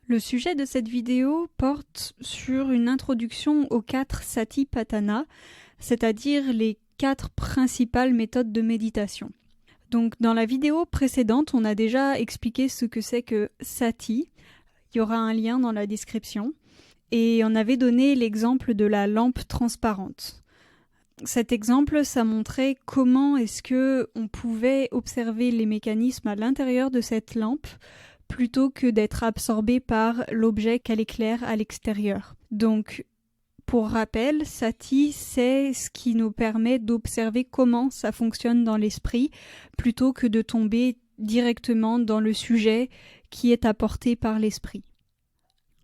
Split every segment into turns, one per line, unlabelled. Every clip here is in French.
Le sujet de cette vidéo porte sur une introduction aux 4 Satipatthana, c'est-à-dire les 4 principales méthodes de méditation. Donc dans la vidéo précédente, on a déjà expliqué ce que c'est que Sati. Il y aura un lien dans la description. Et on avait donné l'exemple de la lampe transparente. Cet exemple, ça montrait comment est-ce que on pouvait observer les mécanismes à l'intérieur de cette lampe plutôt que d'être absorbé par l'objet qu'elle éclaire à l'extérieur. Donc, pour rappel, Sati, c'est ce qui nous permet d'observer comment ça fonctionne dans l'esprit plutôt que de tomber directement dans le sujet qui est apporté par l'esprit.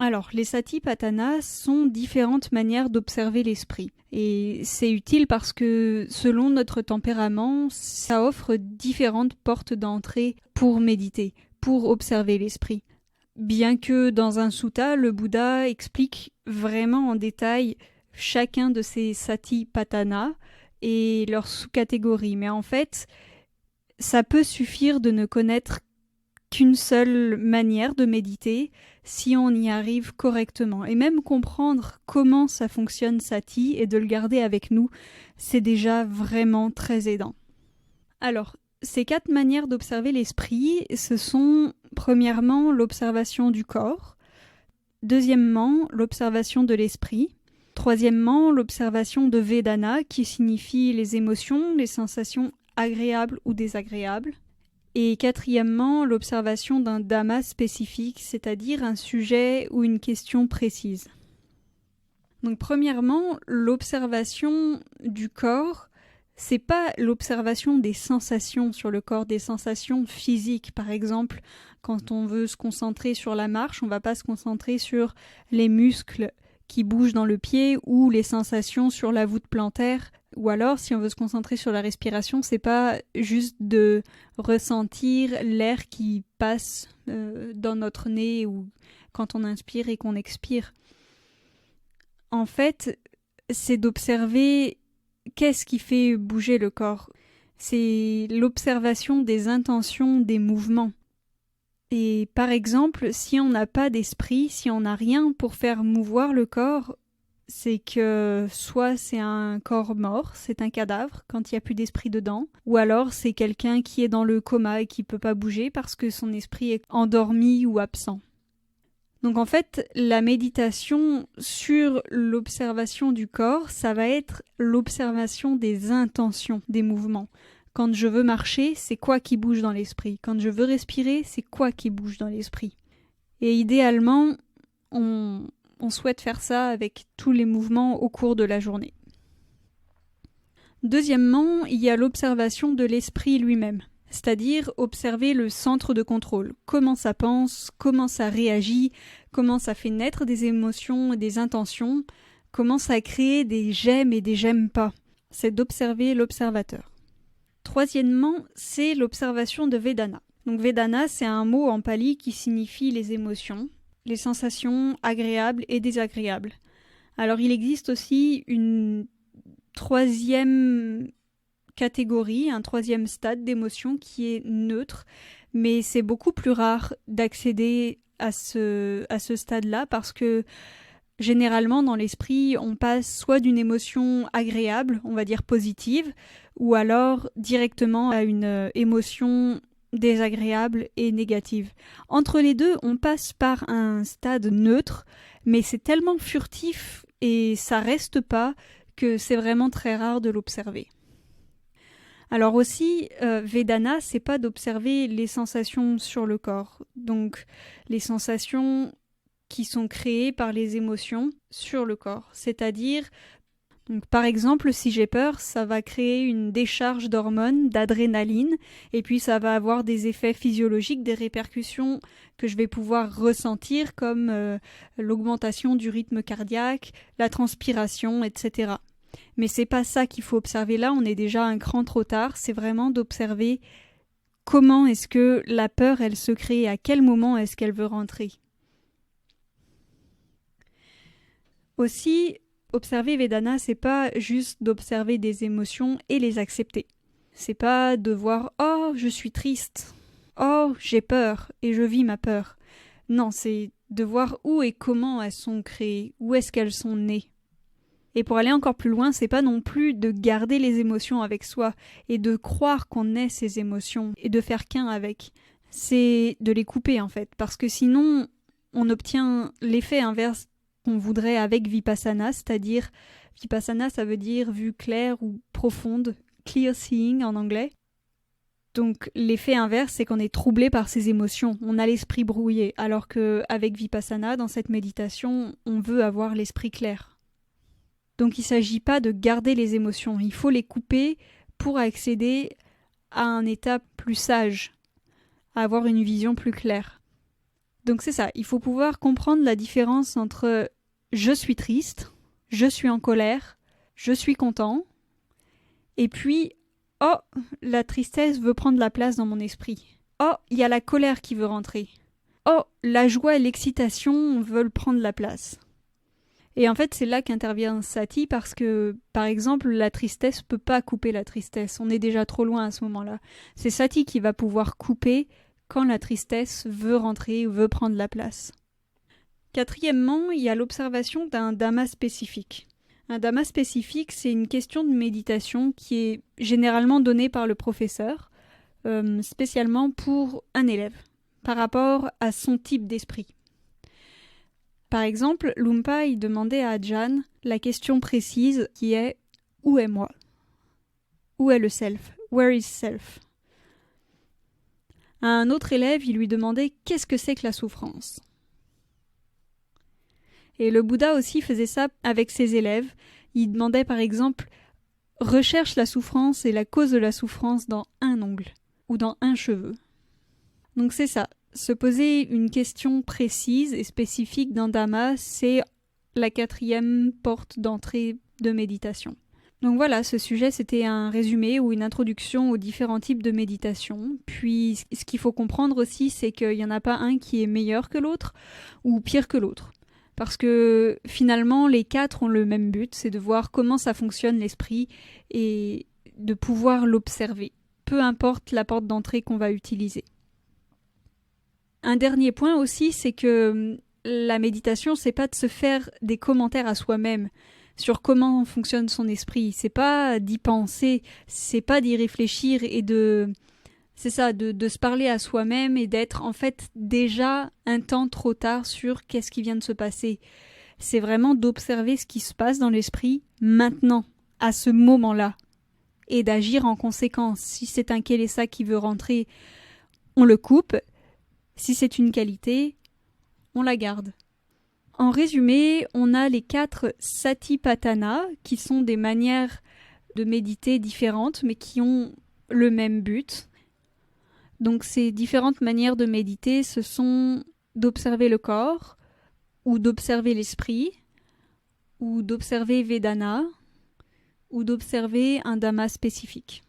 Alors, les Satipatthana sont différentes manières d'observer l'esprit. Et c'est utile parce que, selon notre tempérament, ça offre différentes portes d'entrée pour méditer, pour observer l'esprit. Bien que dans un sutta, le Bouddha explique vraiment en détail chacun de ces Satipatthana et leurs sous-catégories. Mais en fait, ça peut suffire de ne connaître qu'une seule manière de méditer si on y arrive correctement. Et même comprendre comment ça fonctionne Sati et de le garder avec nous, c'est déjà vraiment très aidant. Alors, ces 4 manières d'observer l'esprit, ce sont premièrement l'observation du corps, deuxièmement l'observation de l'esprit, troisièmement l'observation de Vedana qui signifie les émotions, les sensations agréables ou désagréables, et quatrièmement l'observation d'un dhamma spécifique, c'est-à-dire un sujet ou une question précise. Donc premièrement, l'observation du corps, c'est pas l'observation des sensations sur le corps, des sensations physiques. Par exemple, quand on veut se concentrer sur la marche, on va pas se concentrer sur les muscles qui bougent dans le pied ou les sensations sur la voûte plantaire. Ou alors, si on veut se concentrer sur la respiration, c'est pas juste de ressentir l'air qui passe dans notre nez ou quand on inspire et qu'on expire. En fait, c'est d'observer qu'est-ce qui fait bouger le corps. C'est l'observation des intentions, des mouvements. Et par exemple, si on n'a pas d'esprit, si on n'a rien pour faire mouvoir le corps, c'est que soit c'est un corps mort, c'est un cadavre quand il n'y a plus d'esprit dedans, ou alors c'est quelqu'un qui est dans le coma et qui ne peut pas bouger parce que son esprit est endormi ou absent. Donc en fait, la méditation sur l'observation du corps, ça va être l'observation des intentions des mouvements. Quand je veux marcher, c'est quoi qui bouge dans l'esprit? Quand je veux respirer, c'est quoi qui bouge dans l'esprit? Et idéalement, on souhaite faire ça avec tous les mouvements au cours de la journée. Deuxièmement, il y a l'observation de l'esprit lui-même, c'est-à-dire observer le centre de contrôle, comment ça pense, comment ça réagit, comment ça fait naître des émotions et des intentions, comment ça crée des j'aime et des j'aime pas. C'est d'observer l'observateur. Troisièmement, c'est l'observation de Vedana. Donc Vedana, c'est un mot en pali qui signifie les émotions, les sensations agréables et désagréables. Alors il existe aussi une troisième catégorie, un troisième stade d'émotion qui est neutre, mais c'est beaucoup plus rare d'accéder à ce stade-là parce que généralement dans l'esprit, on passe soit d'une émotion agréable, on va dire positive, ou alors directement à une émotion désagréable et négative. Entre les deux, on passe par un stade neutre, mais c'est tellement furtif et ça reste pas que c'est vraiment très rare de l'observer. Alors aussi, Vedana, c'est pas d'observer les sensations sur le corps. Donc, les sensations qui sont créées par les émotions sur le corps. C'est-à-dire, donc, par exemple, si j'ai peur, ça va créer une décharge d'hormones, d'adrénaline, et puis ça va avoir des effets physiologiques, des répercussions que je vais pouvoir ressentir, comme l'augmentation du rythme cardiaque, la transpiration, etc. Mais c'est pas ça qu'il faut observer là, on est déjà un cran trop tard, c'est vraiment d'observer comment est-ce que la peur, elle se crée, à quel moment est-ce qu'elle veut rentrer. Aussi, observer Vedana, c'est pas juste d'observer des émotions et les accepter. C'est pas de voir « Oh, je suis triste »,« Oh, j'ai peur et je vis ma peur ». Non, c'est de voir où et comment elles sont créées, où est-ce qu'elles sont nées. Et pour aller encore plus loin, c'est pas non plus de garder les émotions avec soi et de croire qu'on est ces émotions et de faire qu'un avec. C'est de les couper en fait, parce que sinon on obtient l'effet inverse qu'on voudrait avec Vipassana, c'est-à-dire Vipassana ça veut dire vue claire ou profonde, clear seeing en anglais. Donc l'effet inverse c'est qu'on est troublé par ces émotions, on a l'esprit brouillé, alors qu'avec Vipassana, dans cette méditation, on veut avoir l'esprit clair. Donc il ne s'agit pas de garder les émotions, il faut les couper pour accéder à un état plus sage, à avoir une vision plus claire. Donc c'est ça, il faut pouvoir comprendre la différence entre je suis triste, je suis en colère, je suis content, et puis oh, la tristesse veut prendre la place dans mon esprit. Oh, il y a la colère qui veut rentrer. Oh, la joie et l'excitation veulent prendre la place. Et en fait, c'est là qu'intervient Sati parce que, par exemple, la tristesse peut pas couper la tristesse. On est déjà trop loin à ce moment-là. C'est Sati qui va pouvoir couper quand la tristesse veut rentrer ou veut prendre la place. Quatrièmement, il y a l'observation d'un dhamma spécifique. Un dhamma spécifique, c'est une question de méditation qui est généralement donnée par le professeur, spécialement pour un élève, par rapport à son type d'esprit. Par exemple, Lumpa il demandait à Ajahn la question précise qui est « Où est moi ?» Où est le self? Where is self? À un autre élève, il lui demandait « Qu'est-ce que c'est que la souffrance ?» Et le Bouddha aussi faisait ça avec ses élèves. Il demandait par exemple « Recherche la souffrance et la cause de la souffrance dans un ongle ou dans un cheveu. » Donc c'est ça. Se poser une question précise et spécifique d'un dhamma, c'est la 4e porte d'entrée de méditation. Donc voilà, ce sujet c'était un résumé ou une introduction aux différents types de méditation. Puis ce qu'il faut comprendre aussi, c'est qu'il n'y en a pas un qui est meilleur que l'autre ou pire que l'autre. Parce que finalement, les 4 ont le même but, c'est de voir comment ça fonctionne l'esprit et de pouvoir l'observer, peu importe la porte d'entrée qu'on va utiliser. Un dernier point aussi, c'est que la méditation, c'est pas de se faire des commentaires à soi-même sur comment fonctionne son esprit. C'est pas d'y penser, c'est pas d'y réfléchir et de se parler à soi-même et d'être en fait déjà un temps trop tard sur qu'est-ce qui vient de se passer. C'est vraiment d'observer ce qui se passe dans l'esprit maintenant, à ce moment-là, et d'agir en conséquence. Si c'est un Kilesa qui veut rentrer, on le coupe. Si c'est une qualité, on la garde. En résumé, on a les 4 satipatthana, qui sont des manières de méditer différentes, mais qui ont le même but. Donc ces différentes manières de méditer, ce sont d'observer le corps, ou d'observer l'esprit, ou d'observer Vedana, ou d'observer un dhamma spécifique.